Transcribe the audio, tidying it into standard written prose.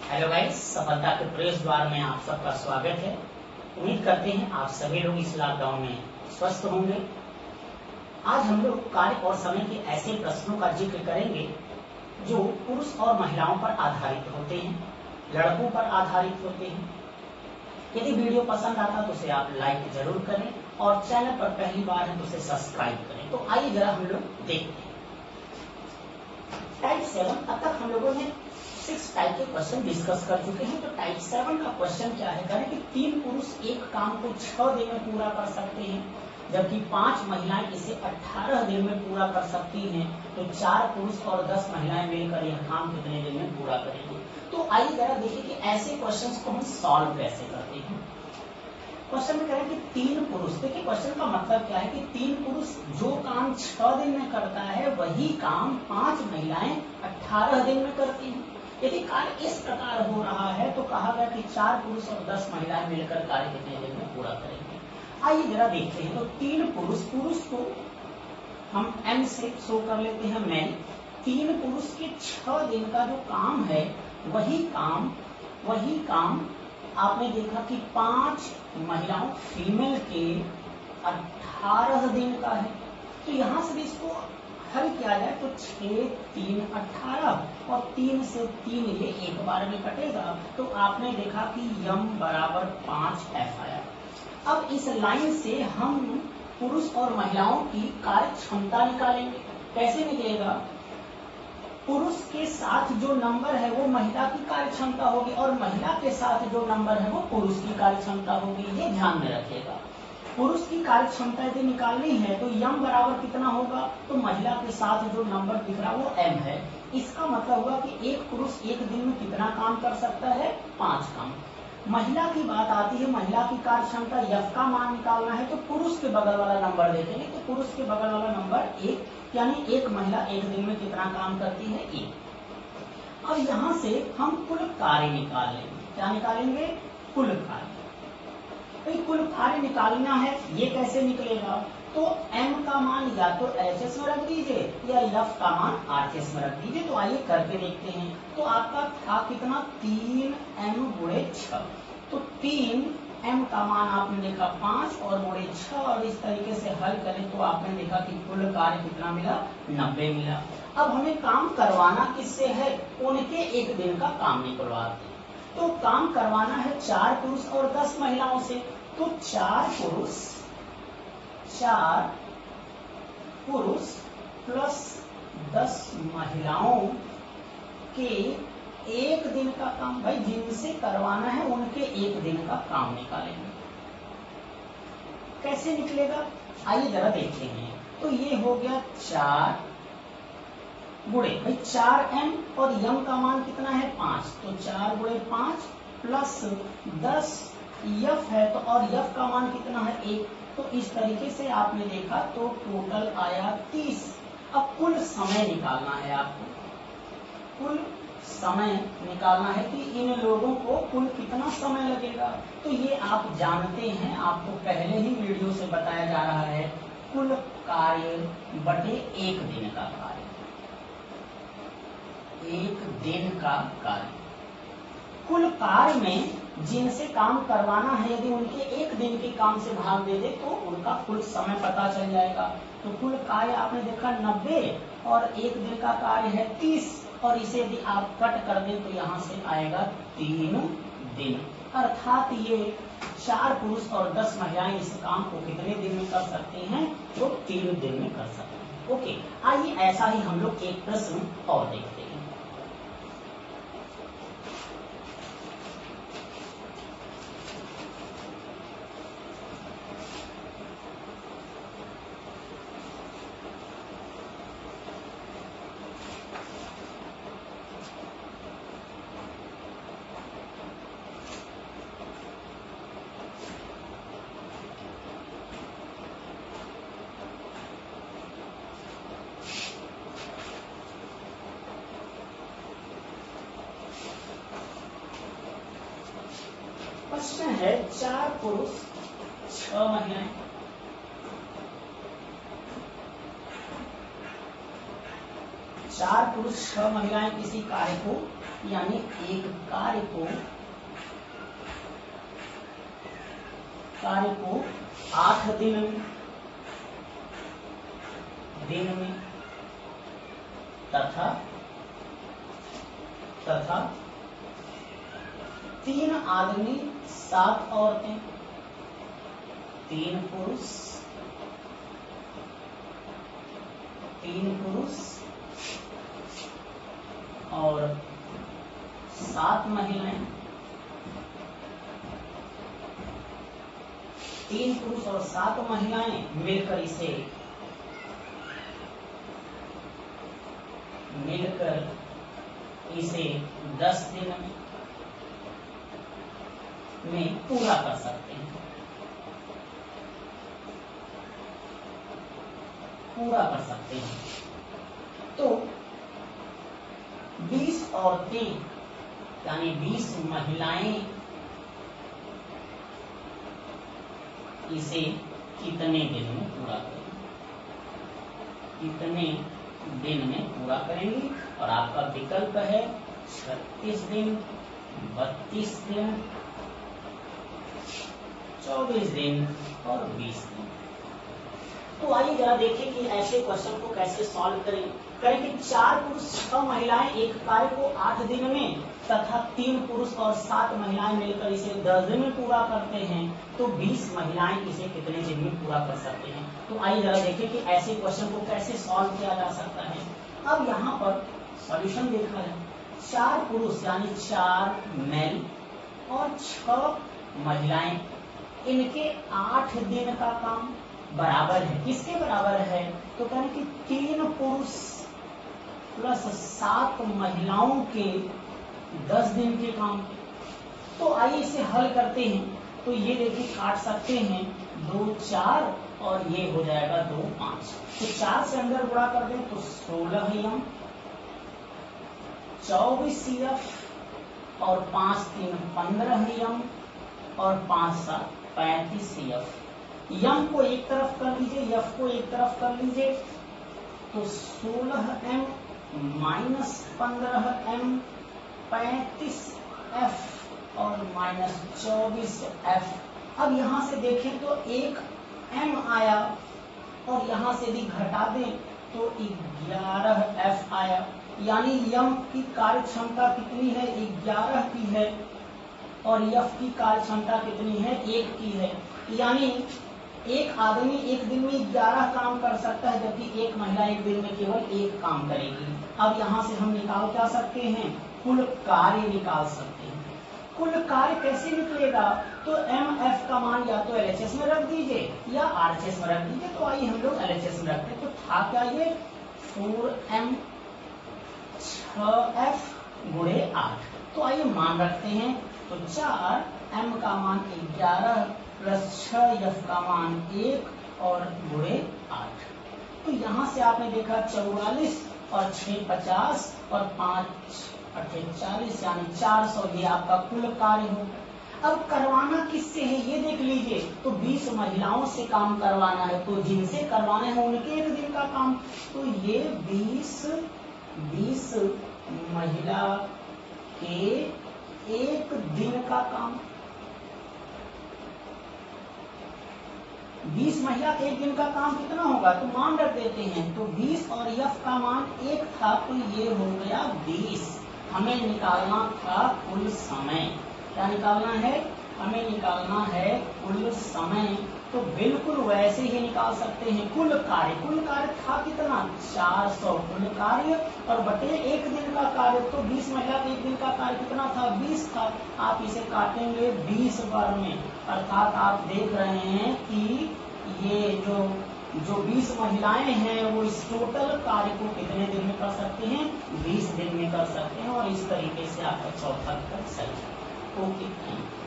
Hello guys, सफलता के प्रवेश द्वार में आप सबका स्वागत है। उम्मीद करते हैं आप सभी लोग इस लॉकडाउन में स्वस्थ होंगे। आज हम लोग कार्य और समय के ऐसे प्रश्नों का जिक्र करेंगे जो पुरुष और महिलाओं पर आधारित होते हैं, लड़कों पर आधारित होते हैं। यदि वीडियो पसंद आता तो उसे आप लाइक जरूर करें और चैनल पर पहली बार है तो उसे सब्सक्राइब करें। तो आइए जरा हम लोग देखते हैं। टाइप 7 अब तक हम लोगों ने 6 टाइप के क्वेश्चन डिस्कस कर चुके हैं। तो टाइप 7 का क्वेश्चन क्या है, करें कि 3 पुरुष एक काम को 6 दिन में पूरा कर सकते हैं, जबकि 5 महिलाएं इसे 18 दिन में पूरा कर सकती हैं। तो 4 पुरुष और 10 महिलाएं मिलकर यह काम कितने दिन में पूरा करेंगे। तो आइए जरा देखिए कि ऐसे क्वेश्चन को हम सॉल्व कैसे करते हैं। क्वेश्चन में करें कि 3 पुरुष, देखिए क्वेश्चन का मतलब क्या है कि 3 पुरुष जो काम 6 दिन में करता है वही काम 5 महिलाएं 18 दिन में करती हैं। यदि कार्य इस प्रकार हो रहा है तो कहा गया कि 4 पुरुष और 10 महिलाएं मिलकर कार्य कितने दिन में पूरा करेंगे। आइए जरा देखते हैं। तो 3 पुरुष को हम एम से शो कर लेते हैं मैन। 3 पुरुष के 6 दिन का जो काम है वही काम आपने देखा कि 5 महिलाओं फीमेल के 18 दिन का है। तो यहां से भी इसको हल किया जाए तो 6 3 18 और 3 से 3 ये एक बार में कटेगा। तो आपने देखा कि यम बराबर 5 एफ आया। अब इस लाइन से हम पुरुष और महिलाओं की कार्य क्षमता निकालेंगे। कैसे निकलेगा, पुरुष के साथ जो नंबर है वो महिला की कार्य क्षमता होगी और महिला के साथ जो नंबर है वो पुरुष की कार्य क्षमता होगी। ये ध्यान में रखिएगा। पुरुष की कार्य क्षमता यदि निकालनी है तो यम बराबर कितना होगा, तो महिला के साथ जो नंबर दिख रहा वो एम है। इसका मतलब हुआ कि एक पुरुष एक दिन में कितना काम कर सकता है, 5 काम। महिला की बात आती है, महिला की कार्य क्षमता यफ का मान निकालना है तो पुरुष के बगल वाला नंबर देखेंगे। तो पुरुष के बगल वाला नंबर 1, यानी एक महिला एक दिन में कितना काम करती है, 1। अब यहां से हम कुल कार्य निकाल लेंगे। क्या निकालेंगे, कुल कार्य। भाई कुल कार्य निकालना है, ये कैसे निकलेगा, तो m का मान या तो एच में रख दीजिए या एफ का मान आरएच में रख दीजिए। तो आइए करके देखते हैं। तो आपका था कितना, 3m गुणे 6। तो 3m का मान आपने देखा 5 और गुणे 6 और इस तरीके से हल करें तो आपने देखा कि कुल कार्य कितना मिला, 90 मिला। अब हमें काम करवाना किससे है, उनके एक दिन का काम निकलवाते हैं। तो काम करवाना है 4 पुरुष और 10 महिलाओं से। तो 4 पुरुष प्लस 10 महिलाओं के एक दिन का काम, भाई जिनसे करवाना है उनके एक दिन का काम निकालेंगे। कैसे निकलेगा, आइए जरा देखते हैं। तो ये हो गया 4 गुणे, भाई 4m और यम का मान कितना है, 5। तो 4 गुणे 5 प्लस 10 यफ है तो और यफ का मान कितना है, 1। तो इस तरीके से आपने देखा तो टोटल आया 30। अब कुल समय निकालना है आपको, कुल समय निकालना है कि इन लोगों को कुल कितना समय लगेगा। तो ये आप जानते हैं, आपको पहले ही वीडियो से बताया जा रहा है, कुल कार्य बटे एक दिन का कार्य, एक दिन का कार्य। कुल कार्य में जिनसे काम करवाना है यदि उनके एक दिन के काम से भाग दे दे तो उनका कुल समय पता चल जाएगा। तो कुल कार्य आपने देखा 90 और एक दिन का कार्य है 30 और इसे यदि आप कट कर दें तो यहाँ से आएगा 3 दिन। अर्थात ये 4 पुरुष और 10 महिलाएं इस काम को कितने दिन में कर सकती हैं, तो 3 दिन में कर सकती हैं। ओके, आइए ऐसा ही हम लोग एक प्रश्न और देखते हैं। प्रश्न है 4 पुरुष 6 महिलाएं, 4 पुरुष 6 महिलाएं किसी कार्य को, यानी एक कार्य को 8 दिन में तथा 3 आदमी 7 औरतें, 3 पुरुष और 7 महिलाएं, 3 पुरुष और 7 महिलाएं मिलकर इसे 10 दिन में पूरा कर सकते हैं। तो 20 औरतें यानी 20 महिलाएं इसे कितने दिन में पूरा करेंगी? और आपका विकल्प है 36 दिन, 32 दिन, 24 दिन और 20 दिन। तो आइए जरा देखें कि ऐसे क्वेश्चन को कैसे सॉल्व करें कि 4 पुरुष 6 महिलाएं एक कार्य को 8 दिन में तथा 3 पुरुष और 7 महिलाएं मिलकर इसे 10 दिन में पूरा करते हैं, तो 20 महिलाएं इसे कितने दिन में पूरा कर सकते हैं। तो आइए जरा देखें कि ऐसे क्वेश्चन को कैसे सॉल्व किया जा सकता है। अब यहाँ पर सॉल्यूशन देखा है, 4 पुरुष यानी 4 मेल और 6 महिलाएं, इनके 8 दिन का काम बराबर है। किसके बराबर है? तो कहें कि 3 पुरुष प्लस 7 महिलाओं के 10 दिन के काम। तो आइए इसे हल करते हैं। तो ये देखिए काट सकते हैं, 2 4 और ये हो जाएगा 2 5। तो 4 से अंदर गुणा कर दें तो 16 यम, 24 CF और 5 3 15 यम और 5 7 35 CF। यम को एक तरफ कर लीजिए, यफ को एक तरफ कर लीजिए, तो 16M माइनस 15M 35F और माइनस 24F। अब यहां से देखें तो 1M आया और यहां से भी घटा दें तो 11F आया, यानी यम की कार्य क्षमता कितनी है? 11 की है और यफ की कार्य क्षमता कितनी है? 1 की है। यानी एक आदमी एक दिन में 11 काम कर सकता है, जबकि एक महिला एक दिन में केवल 1 काम करेगी। अब यहाँ से हम निकाल क्या सकते हैं? कुल कार्य निकाल सकते हैं। कुल कार्य कैसे निकलेगा? तो MF का मान या तो LHS में रख दीजिए या RHS में रख दीजिए। तो आइए हम लोग LHS में रखते हैं। तो था क्या ये? 4M 6F गुणे 8। तो आइए मान रखते हैं। तो 4M का मान 11 प्लस 6F का मान 1 और गुणे 8। तो यहाँ से आपने देखा 44 और 6 50 और 5 8 40 यानी 400, ये आपका कुल कार्य हो। अब करवाना किससे है ये देख लीजिए। तो 20 महिलाओं से काम करवाना है, तो जिनसे करवाना है उनके 1 दिन का काम। तो ये 20 महिला के 1 दिन का काम। 20 महिला के 1 दिन का काम कितना होगा? तो मान रख देते हैं। तो 20 और यफ का मान 1 था, तो ये हो गया 20। हमें निकालना था कुल समय। क्या निकालना है? हमें निकालना है कुल समय। तो बिल्कुल वैसे ही निकाल सकते हैं कुल कार्य। कुल कार्य था कितना? 400 कुल कार्य और बटे 1 दिन का कार्य। तो 20 महिला के 1 दिन का कार्य कितना था? 20 था। आप इसे काटेंगे 20 बार में, अर्थात आप देख रहे हैं कि ये जो 20 महिलाएं हैं वो इस टोटल कार्य को कितने दिन में कर सकते हैं? 20 दिन में कर सकते हैं। और इस तरीके से आपका चौथा उत्तर सही है। Okay, thank you.